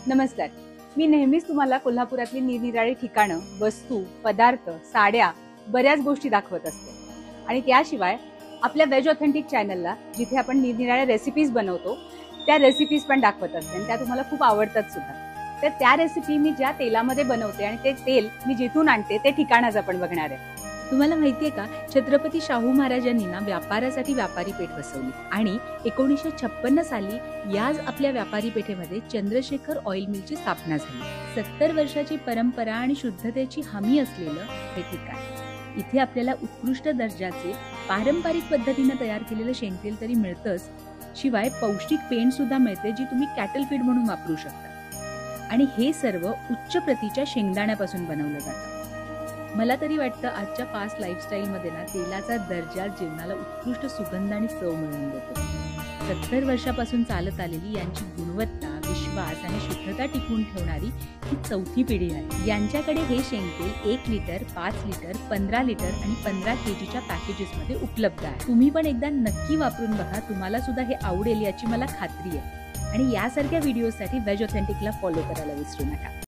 नमस्कार. मी नेहमीच तुम्हाला कोल्हापुरातली निरनिराळी ठिकाणं, वस्तू, पदार्थ, साड्या बऱ्याच गोष्टी दाखवत असते. आणि त्याशिवाय आपल्या वेज ऑथेंटिक चॅनलला जिथे आपण निरनिराळ्या रेसिपीज बनवतो त्या रेसिपीज पण दाखवत असते आणि त्या तुम्हाला खूप आवडतात सुद्धा. तर त्या रेसिपी मी ज्या तेलामध्ये बनवते आणि ते तेल मी जिथून आणते ते ठिकाण आज आपण बघणार आहे. तुम्हाला माहितीये का, छत्रपती शाहू महाराजांनी ना व्यापारासाठी व्यापारी पेठ बसवली आणि 1956 साली याच आपल्या व्यापारी पेठेमध्ये चंद्रशेखर ऑइल मिलची स्थापना झाली. 70 वर्षाची परंपरा आणि शुद्धतेची हमी असलेलं हे ठिकाण. इथे आपल्याला उत्कृष्ट दर्जाचे पारंपरिक पद्धतीने तयार केलेलं शेंगतेल तरी मिळतंच, शिवाय पौष्टिक पेंड सुद्धा मिळते जी तुम्ही कॅटल फीड म्हणून वापरू शकता. आणि हे सर्व उच्च प्रतीच्या शेंगदाण्यापासून बनवलं जातं. मला तरी वाटतं आजच्या फास्ट लाईफस्टाईल मध्ये ना तेलाचा दर्जा जेवणाला उत्कृष्ट सुगंध आणि चव मिळवून देतो. 70 वर्षापासून चालत आलेली यांची गुणवत्ता, विश्वास आणि शुद्धता टिकवून ठेवणारी ही चौथी पिढी आहे. यांच्याकडे हे शेंगतेल 1 लिटर, 5 लिटर, 15 लिटर आणि 15 kgच्या पॅकेजेस मध्ये उपलब्ध आहे. तुम्ही पण एकदा नक्की वापरून बघा, तुम्हाला सुद्धा हे आवडेल याची मला खात्री आहे. आणि यासारख्या व्हिडिओसाठी वेज ऑथेंटिकला फॉलो करायला विसरू नका.